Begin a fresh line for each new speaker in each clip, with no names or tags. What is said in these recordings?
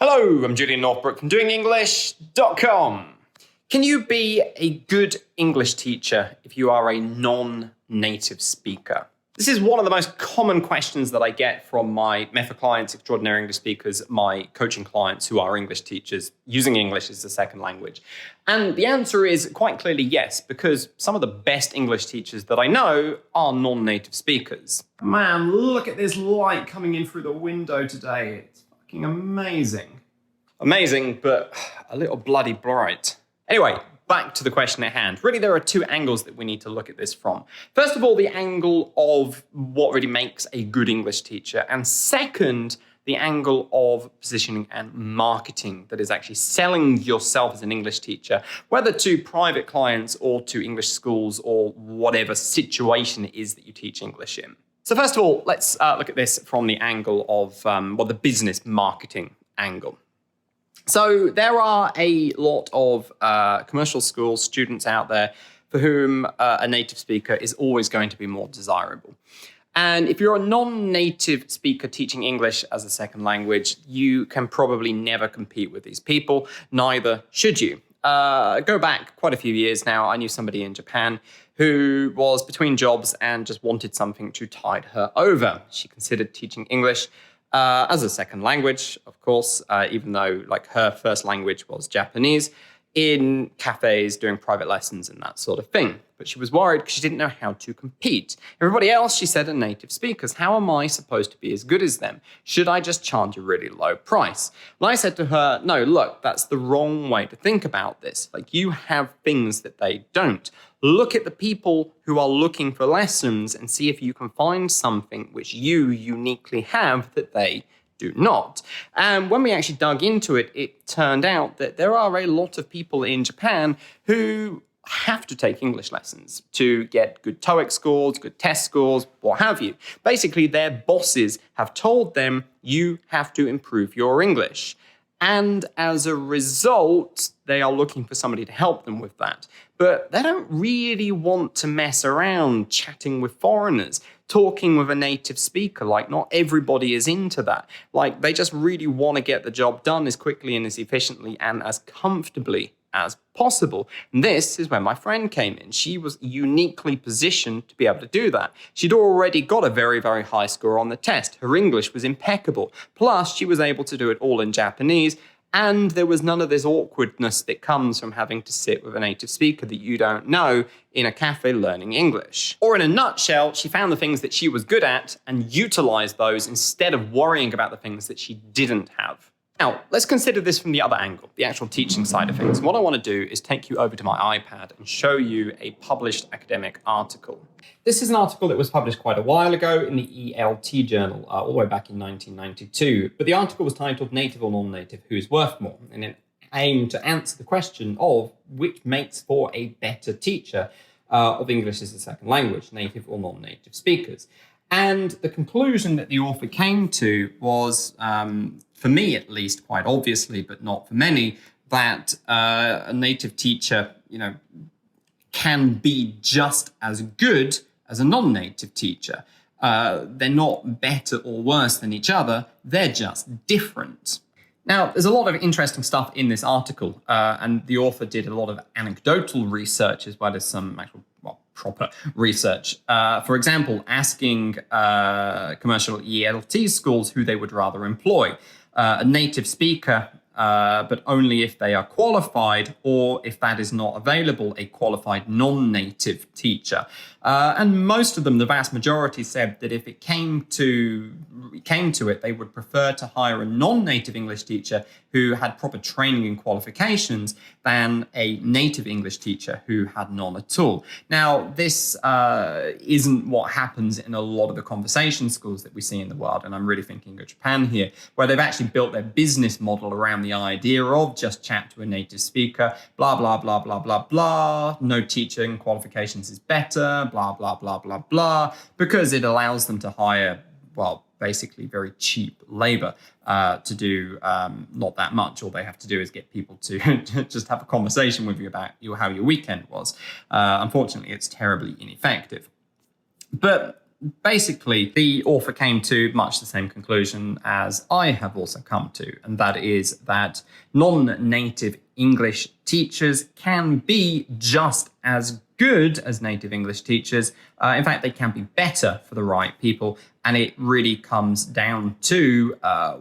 Hello, I'm Julian Northbrook from doingenglish.com. Can you be a good English teacher if you are a non-native speaker? This is one of the most common questions that I get from my method clients, extraordinary English speakers, my coaching clients who are English teachers using English as a second language. And the answer is quite clearly yes, because some of the best English teachers that I know are non-native speakers. Man, look at this light coming in through the window today. It's fucking amazing. Amazing, but a little bloody bright. Anyway, back to the question at hand. Really, there are two angles that we need to look at this from. First of all, the angle of what really makes a good English teacher. And second, the angle of positioning and marketing, that is actually selling yourself as an English teacher, whether to private clients or to English schools or whatever situation it is that you teach English in. So first of all, let's look at this from the angle of the business marketing angle. So there are a lot of commercial school students out there for whom a native speaker is always going to be more desirable. And if you're a non-native speaker teaching English as a second language, you can probably never compete with these people. Neither should you. Go back quite a few years now. I knew somebody in Japan who was between jobs and just wanted something to tide her over. She considered teaching English as a second language, of course, even though like her first language was Japanese, in cafes doing private lessons and that sort of thing. But she was worried because she didn't know how to compete. Everybody else, she said, are native speakers. How am I supposed to be as good as them? Should I just charge a really low price? And I said to her, no, look, that's the wrong way to think about this. Like, you have things that they don't. Look at the people who are looking for lessons and see if you can find something which you uniquely have that they do not. And when we actually dug into it, it turned out that there are a lot of people in Japan who have to take English lessons to get good TOEIC scores, good test scores, what have you. Basically, their bosses have told them, you have to improve your English. And as a result, they are looking for somebody to help them with that. But they don't really want to mess around chatting with foreigners, talking with a native speaker. Like, not everybody is into that. Like, they just really want to get the job done as quickly and as efficiently and as comfortably as possible. And this is where my friend came in. She was uniquely positioned to be able to do that. She'd already got a very, very high score on the test. Her English was impeccable. Plus, she was able to do it all in Japanese. And there was none of this awkwardness that comes from having to sit with a native speaker that you don't know in a cafe learning English. Or in a nutshell, she found the things that she was good at and utilized those instead of worrying about the things that she didn't have. Now, let's consider this from the other angle, the actual teaching side of things. What I want to do is take you over to my iPad and show you a published academic article. This is an article that was published quite a while ago in the ELT journal, all the way back in 1992. But the article was titled Native or Non-Native, Who's Worth More? And it aimed to answer the question of which makes for a better teacher of English as a second language, native or non-native speakers. And the conclusion that the author came to was, for me at least, quite obviously, but not for many, that a native teacher, can be just as good as a non-native teacher. They're not better or worse than each other. They're just different. Now, there's a lot of interesting stuff in this article, and the author did a lot of anecdotal research as well as some actual, proper research. For example, asking commercial ELT schools who they would rather employ. A native speaker, but only if they are qualified, or if that is not available, a qualified non-native teacher. And most of them, the vast majority, said that if it came to it, they would prefer to hire a non-native English teacher who had proper training and qualifications than a native English teacher who had none at all. Now, this isn't what happens in a lot of the conversation schools that we see in the world, and I'm really thinking of Japan here, where they've actually built their business model around the idea of just chat to a native speaker, blah, blah, blah, blah, blah, blah, no teaching qualifications is better, blah, blah, blah, blah, blah, because it allows them to hire, basically very cheap labor to do not that much. All they have to do is get people to just have a conversation with you about how your weekend was. Unfortunately, it's terribly ineffective. But basically, the author came to much the same conclusion as I have also come to, and that is that non-native English teachers can be just as good as native English teachers. In fact, they can be better for the right people. And it really comes down to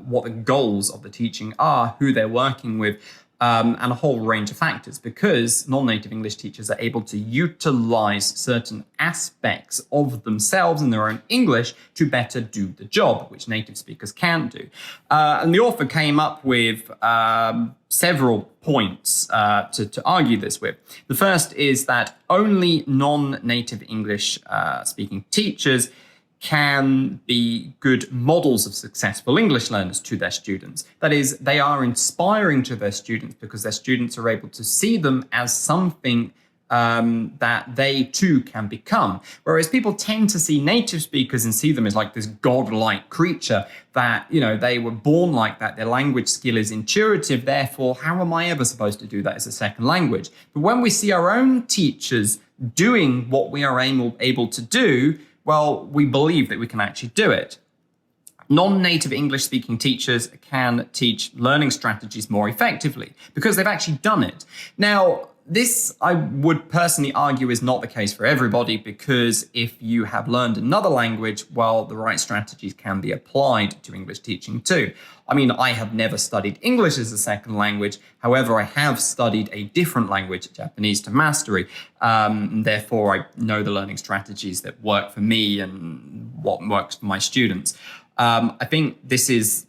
what the goals of the teaching are, who they're working with, and a whole range of factors, because non-native English teachers are able to utilize certain aspects of themselves in their own English to better do the job, which native speakers can't do. And the author came up with several points to argue this with. The first is that only non-native English speaking teachers can be good models of successful English learners to their students. That is, they are inspiring to their students because their students are able to see them as something that they too can become. Whereas people tend to see native speakers and see them as like this godlike creature that, you know, they were born like that. Their language skill is intuitive. Therefore, how am I ever supposed to do that as a second language? But when we see our own teachers doing what we are able to do, well, we believe that we can actually do it. Non-native English speaking teachers can teach learning strategies more effectively because they've actually done it. Now, this, I would personally argue, is not the case for everybody, because if you have learned another language, well, the right strategies can be applied to English teaching too. I mean, I have never studied English as a second language. However, I have studied a different language, Japanese, to mastery. Therefore, I know the learning strategies that work for me and what works for my students. I think this is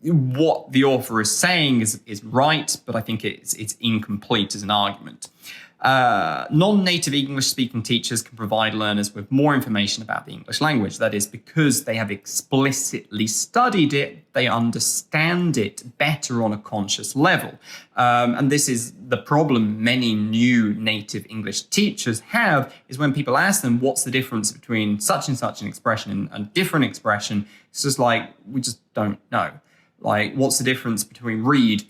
what the author is saying is right, but I think it's incomplete as an argument. Non-native English-speaking teachers can provide learners with more information about the English language. That is, because they have explicitly studied it, they understand it better on a conscious level. And this is the problem many new native English teachers have, is when people ask them, what's the difference between such and such an expression and a different expression? It's just like, we just don't know. Like, what's the difference between read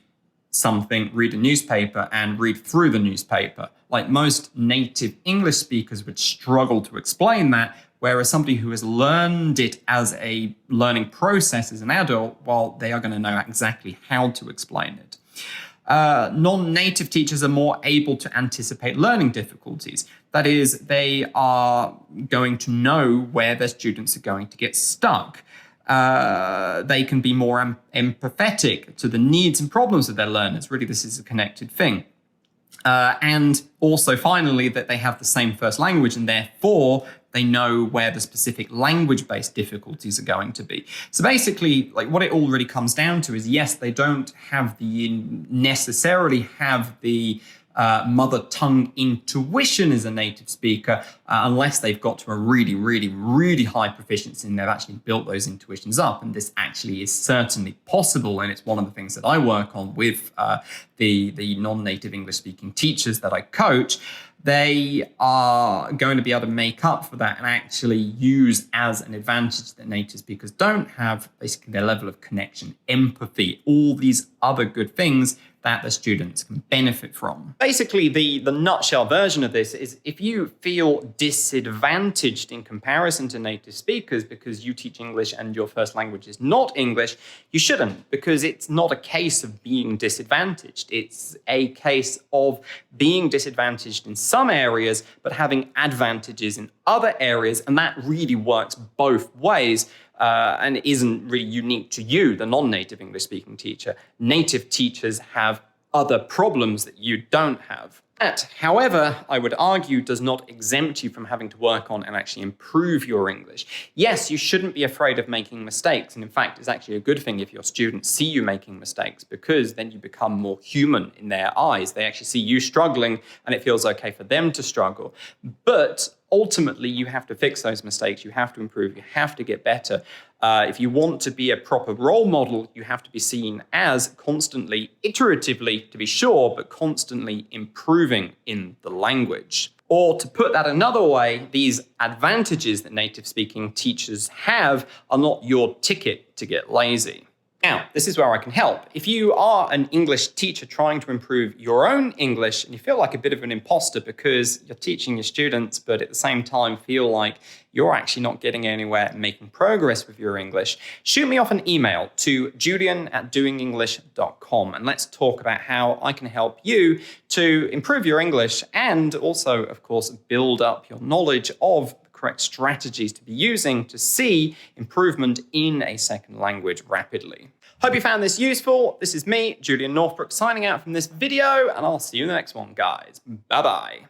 a newspaper, and read through the newspaper? Like, most native English speakers would struggle to explain that, whereas somebody who has learned it as a learning process as an adult, well, they are going to know exactly how to explain it. Non-native teachers are more able to anticipate learning difficulties. That is, they are going to know where their students are going to get stuck. They can be more empathetic to the needs and problems of their learners. Really, this is a connected thing. And also, finally, that they have the same first language, and therefore they know where the specific language-based difficulties are going to be. So basically, like, what it all really comes down to is, yes, they don't have necessarily have the mother tongue intuition as a native speaker, unless they've got to a really, really, really high proficiency and they've actually built those intuitions up. And this actually is certainly possible. And it's one of the things that I work on with the non-native English speaking teachers that I coach. They are going to be able to make up for that and actually use as an advantage that native speakers don't have, basically their level of connection, empathy, all these other good things that the students can benefit from. Basically, the nutshell version of this is, if you feel disadvantaged in comparison to native speakers because you teach English and your first language is not English, you shouldn't, because it's not a case of being disadvantaged. It's a case of being disadvantaged in some areas, but having advantages in other areas, and that really works both ways. And isn't really unique to you, the non-native English-speaking teacher. Native teachers have other problems that you don't have. That, however, I would argue, does not exempt you from having to work on and actually improve your English. Yes, you shouldn't be afraid of making mistakes. And in fact, it's actually a good thing if your students see you making mistakes, because then you become more human in their eyes. They actually see you struggling and it feels okay for them to struggle. But ultimately, you have to fix those mistakes. You have to improve. You have to get better. If you want to be a proper role model, you have to be seen as constantly, iteratively, to be sure, but constantly improving in the language. Or to put that another way, these advantages that native speaking teachers have are not your ticket to get lazy. Now, this is where I can help. If you are an English teacher trying to improve your own English and you feel like a bit of an imposter because you're teaching your students, but at the same time feel like you're actually not getting anywhere and making progress with your English, shoot me off an email to julian@doingenglish.com and let's talk about how I can help you to improve your English and also, of course, build up your knowledge of correct strategies to be using to see improvement in a second language rapidly. Hope you found this useful. This is me, Julian Northbrook, signing out from this video, and I'll see you in the next one, guys. Bye-bye.